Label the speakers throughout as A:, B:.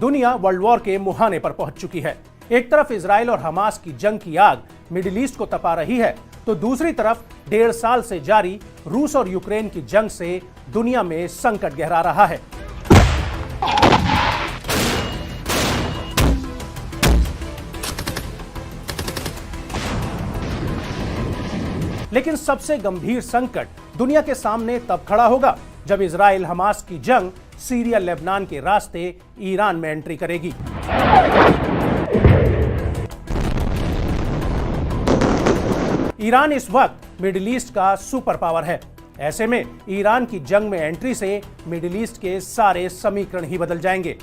A: दुनिया world war के मुहाने पर पहुंच चुकी है। एक तरफ इजराइल और हमास की जंग की आग मिडिल ईस्ट को तपा रही है, तो दूसरी तरफ 1.5 साल से जारी रूस और यूक्रेन की जंग से दुनिया में संकट गहरा रहा है। लेकिन सबसे गंभीर संकट दुनिया के सामने तब खड़ा होगा जब इजराइल हमास की जंग सीरिया लेबनान के रास्ते ईरान में एंट्री करेगी। ईरान इस वक्त मिडिल ईस्ट का सुपर पावर है। ऐसे में ईरान की जंग में एंट्री से मिडिल ईस्ट के सारे समीकरण ही बदल जाएंगे।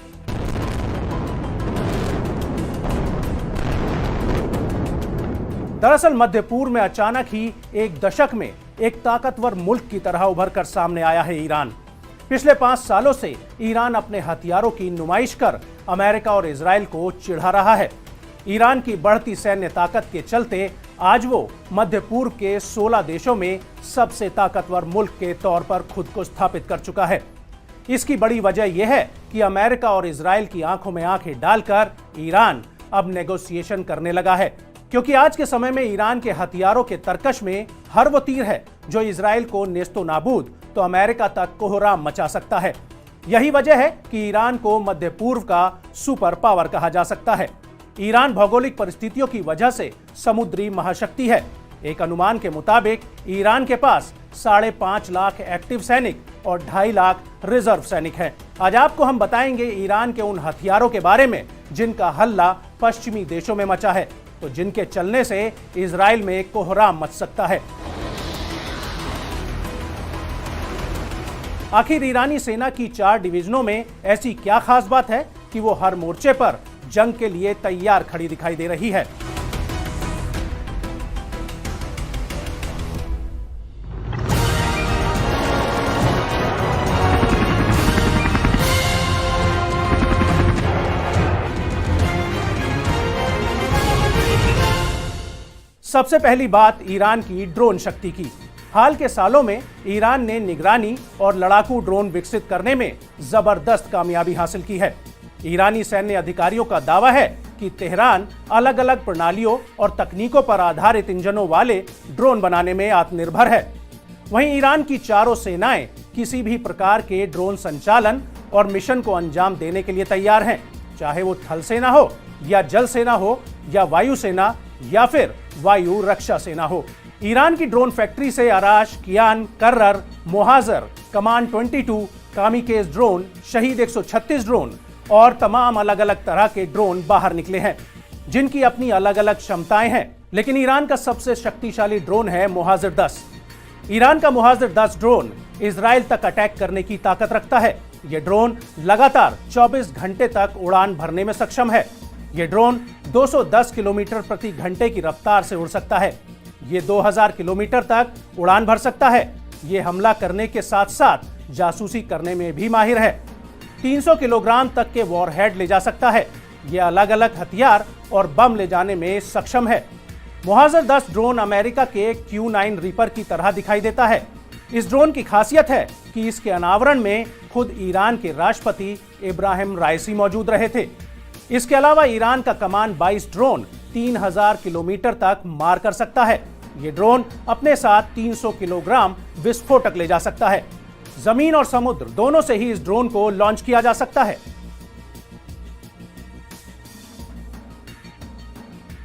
A: दरअसल मध्य पूर्व में अचानक ही एक दशक में एक ताकतवर मुल्क की तरह उभर कर सामने आया है ईरान। पिछले 5 सालों से ईरान अपने हथियारों की नुमाइश कर अमेरिका और इजराइल को चिढ़ा रहा है। ईरान की बढ़ती सैन्य ताकत के चलते आज वो मध्य पूर्व के 16 देशों में सबसे ताकतवर मुल्क के तौर पर खुद को स्थापित कर चुका है। इसकी बड़ी वजह यह है कि अमेरिका और इजराइल की आंखों में आंखें डालकर ईरान अब नेगोशिएशन करने लगा है, क्योंकि आज के समय में ईरान के हथियारों के तरकश में हर वो तीर है जो इजराइल को नेस्तो नाबूद तो अमेरिका तक कोहराम मचा सकता है। यही वजह है कि ईरान को मध्य पूर्व का सुपर पावर कहा जा सकता है। ईरान भौगोलिक परिस्थितियों की वजह से समुद्री महाशक्ति है। एक अनुमान के मुताबिक ईरान के पास 5.5 लाख एक्टिव सैनिक और 2.5 लाख रिजर्व सैनिक हैं। आज आपको हम बताएंगे ईरान के उन हथियारों के बारे में जिनका हल्ला पश्चिमी देशों में मचा है, तो जिनके चलने से इजराइल में कोहराम मच सकता है। आखिर ईरानी सेना की 4 डिवीजनों में ऐसी क्या खास बात है कि वो हर मोर्चे पर जंग के लिए तैयार खड़ी दिखाई दे रही है। सबसे पहली बात ईरान की ड्रोन शक्ति की। हाल के सालों में ईरान ने निगरानी और लड़ाकू ड्रोन विकसित करने में जबरदस्त कामयाबी हासिल की है। ईरानी सैन्य अधिकारियों का दावा है कि तेहरान अलग अलग प्रणालियों और तकनीकों पर आधारित इंजनों वाले ड्रोन बनाने में आत्मनिर्भर है। वहीं ईरान की चारों सेनाएं किसी भी प्रकार के ड्रोन संचालन और मिशन को अंजाम देने के लिए तैयार हैं, चाहे वो थल सेना हो या जल सेना हो या वायु सेना या फिर वायु रक्षा सेना हो। ईरान की ड्रोन फैक्ट्री से अराश, कियान, कर्रर, मोहाजर, कमान 22, कामिकेज ड्रोन, शहीद 136 ड्रोन और तमाम अलग अलग तरह के ड्रोन बाहर निकले हैं, जिनकी अपनी अलग अलग क्षमताएं हैं। लेकिन ईरान का सबसे शक्तिशाली ड्रोन है मोहाजिर 10। ईरान का मोहाजिर 10 ड्रोन इजराइल तक अटैक करने की ताकत रखता है। यह ड्रोन लगातार 24 घंटे तक उड़ान भरने में सक्षम है। यह ड्रोन 210 किलोमीटर प्रति घंटे की रफ्तार से उड़ सकता है। ये 2000 किलोमीटर तक उड़ान भर सकता है। ये हमला करने के साथ साथ जासूसी करने में भी माहिर है। 300 किलोग्राम तक के वॉरहेड ले जा सकता है। ये अलग अलग हथियार और बम ले जाने में सक्षम है। मोहाजिर 10 ड्रोन अमेरिका के Q9 रीपर की तरह दिखाई देता है। इस ड्रोन की खासियत है कि इसके अनावरण में खुद ईरान के राष्ट्रपति इब्राहिम राइसी मौजूद रहे थे। इसके अलावा ईरान का कमान 22 ड्रोन 3000 किलोमीटर तक मार कर सकता है। ये ड्रोन अपने साथ 300 किलोग्राम विस्फोटक ले जा सकता है। जमीन और समुद्र दोनों से ही इस ड्रोन को लॉन्च किया जा सकता है।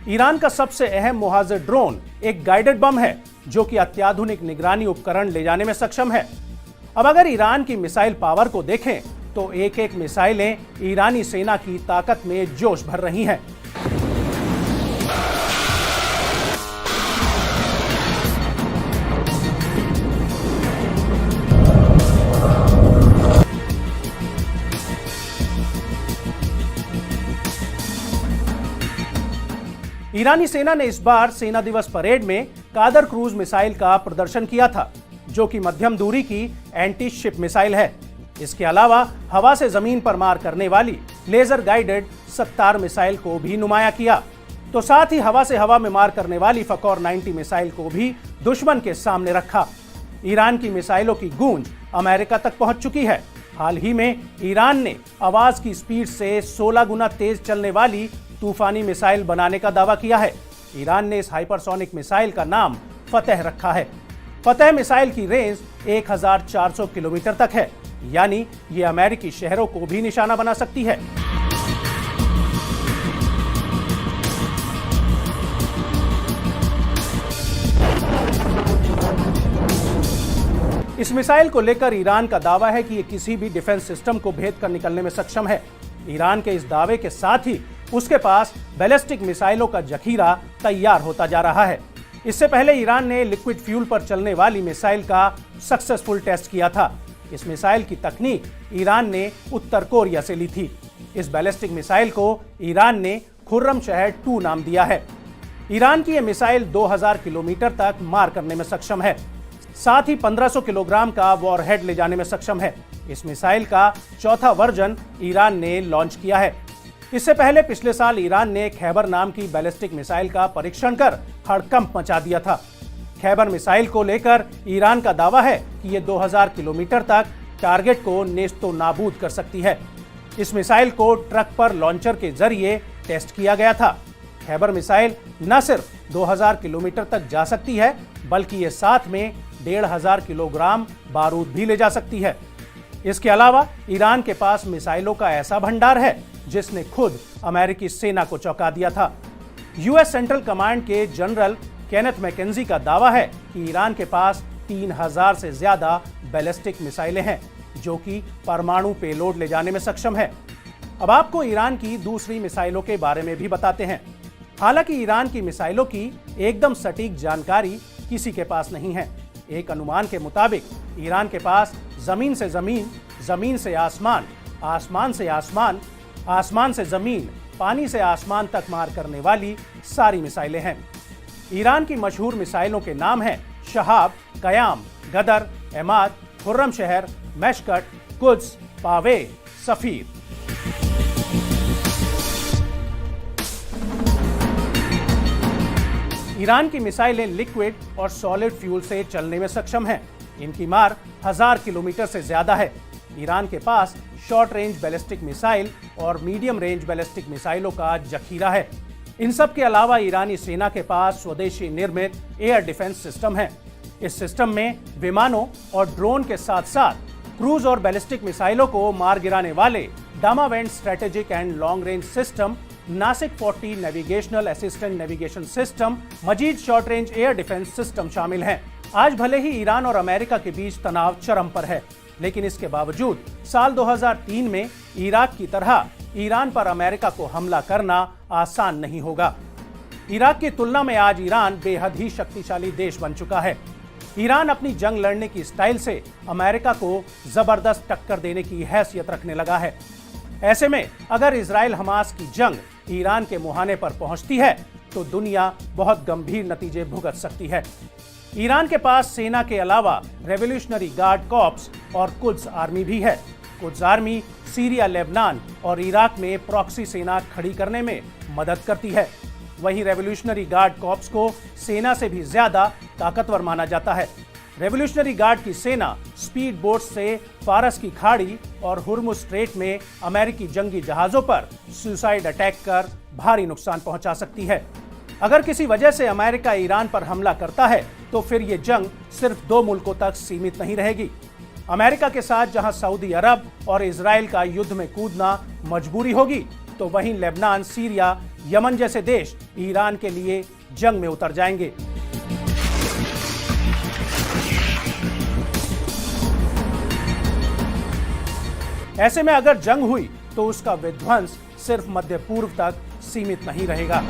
A: ईरान का सबसे अहम मोहाजिर ड्रोन एक गाइडेड बम है, जो कि अत्याधुनिक निगरानी उपकरण ले जाने में सक्षम है। अब अगर ईरान की मिसाइल पावर को देखें तो एक एक मिसाइलें ईरानी सेना की ताकत में जोश भर रही हैं। ईरानी सेना ने इस बार सेना दिवस परेड में कादर क्रूज मिसाइल का प्रदर्शन किया था, जो कि मध्यम दूरी की एंटी शिप मिसाइल है। इसके अलावा हवा से जमीन पर मार करने वाली लेजर गाइडेड सत्तार मिसाइल को भी नुमाया किया, तो साथ ही हवा से हवा में मार करने वाली फकौर 90 मिसाइल को भी दुश्मन के सामने रखा। ईरान की मिसाइलों की गूंज अमेरिका तक पहुंच चुकी है। हाल ही में ईरान ने आवाज की स्पीड से 16 गुना तेज चलने वाली तूफानी मिसाइल बनाने का दावा किया है। ईरान ने इस हाइपरसोनिक मिसाइल का नाम फतेह रखा है। फतेह मिसाइल की रेंज 1400 किलोमीटर तक है, यानी ये अमेरिकी शहरों को भी निशाना बना सकती है। इस मिसाइल को लेकर ईरान का दावा है कि ये किसी भी डिफेंस सिस्टम को भेद कर निकलने में सक्षम है। ईरान के इस दावे के साथ ही उसके पास बैलिस्टिक मिसाइलों का जखीरा तैयार होता जा रहा है। इससे पहले ईरान ने लिक्विड फ्यूल पर चलने वाली मिसाइल का सक्सेसफुल टेस्ट किया था। इस मिसाइल की तकनीक ईरान ने उत्तर कोरिया से ली थी। इस बैलिस्टिक मिसाइल को ईरान ने खुर्रमशहर 2 नाम दिया है। ईरान की यह मिसाइल 2000 किलोमीटर तक मार करने में सक्षम है, साथ ही 1500 किलोग्राम का वॉरहेड ले जाने में सक्षम है। इस मिसाइल का चौथा वर्जन ईरान ने लॉन्च किया है। इससे पहले पिछले साल ईरान ने खैबर नाम की बैलिस्टिक मिसाइल का परीक्षण कर हड़कंप मचा दिया था। खैबर मिसाइल को लेकर ईरान का दावा है कि यह 2000 किलोमीटर तक टारगेट को नेस्तो नाबूद कर सकती है। इस मिसाइल को ट्रक पर लॉन्चर के जरिए टेस्ट किया गया था। खैबर मिसाइल न सिर्फ 2000 किलोमीटर तक जा सकती है, बल्कि ये साथ में 1500 किलोग्राम बारूद भी ले जा सकती है। इसके अलावा ईरान के पास मिसाइलों का ऐसा भंडार है जिसने खुद अमेरिकी सेना को चौंका दिया था। यूएस सेंट्रल कमांड के जनरल केनेथ मैकेंजी का दावा है कि ईरान के पास 3000 से ज्यादा बैलिस्टिक मिसाइलें हैं, जो कि परमाणु पेलोड ले जाने में सक्षम है। अब आपको ईरान की दूसरी मिसाइलों के बारे में भी बताते हैं। हालांकि ईरान की मिसाइलों की एकदम सटीक जानकारी किसी के पास नहीं है। एक अनुमान के मुताबिक ईरान के पास जमीन से जमीन, जमीन से आसमान, आसमान से आसमान, आसमान से जमीन, पानी से आसमान तक मार करने वाली सारी मिसाइलें हैं। ईरान की मशहूर मिसाइलों के नाम हैं शहाब, कयाम, गदर, एमाद, खुर्रमशहर, मैशकट, कुद्स, पावे, सफीर। ईरान की मिसाइलें लिक्विड और सॉलिड फ्यूल से चलने में सक्षम हैं। इनकी मार 1000 किलोमीटर से ज्यादा है। ईरान के पास शॉर्ट रेंज बैलिस्टिक मिसाइल और मीडियम रेंज बैलिस्टिक मिसाइलों का जखीरा है। इन सब के अलावा ईरानी सेना के पास स्वदेशी निर्मित एयर डिफेंस सिस्टम है। इस सिस्टम में विमानों और ड्रोन के साथ साथ क्रूज और बैलिस्टिक मिसाइलों को मार गिराने वाले डामावेंट strategic and long range system, नासिक 40 navigational assistant navigation system, Majid short range air defence system शामिल हैं। आज भले ही ईरान और अमेरिका के बीच तनाव चरम पर है, लेकिन इसके बावजूद साल 2003 में इराक की तरह ईरान पर अमेरिका को हमला करना आसान नहीं होगा। इराक की तुलना में आज ईरान बेहद ही शक्तिशाली देश बन चुका है। ईरान अपनी जंग लड़ने की स्टाइल से अमेरिका को जबरदस्त टक्कर देने की हैसियत रखने लगा है। ऐसे में अगर इजराइल हमास की जंग ईरान के मुहाने पर पहुंचती है तो दुनिया बहुत गंभीर नतीजे भुगत सकती है। ईरान के पास सेना के अलावा रेवोल्यूशनरी गार्ड कॉर्प्स और कुद्स आर्मी भी है। कुद्स आर्मी सीरिया, लेबनान और इराक में प्रॉक्सी सेना खड़ी करने में मदद करती है। वहीं रेवोल्यूशनरी गार्ड कॉर्प्स को सेना से भी ज्यादा ताकतवर माना जाता है। रेवोल्यूशनरी गार्ड की सेना स्पीड बोट से फारस की खाड़ी और हुर्मुज स्ट्रेट में अमेरिकी जंगी जहाजों पर सुसाइड अटैक कर भारी नुकसान पहुंचा सकती है। अगर किसी वजह से अमेरिका ईरान पर हमला करता है तो फिर ये जंग सिर्फ 2 मुल्कों तक सीमित नहीं रहेगी। अमेरिका के साथ जहां सऊदी अरब और इजराइल का युद्ध में कूदना मजबूरी होगी, तो वहीं लेबनान, सीरिया, यमन जैसे देश ईरान के लिए जंग में उतर जाएंगे। ऐसे में अगर जंग हुई तो उसका विध्वंस सिर्फ मध्य पूर्व तक सीमित नहीं रहेगा।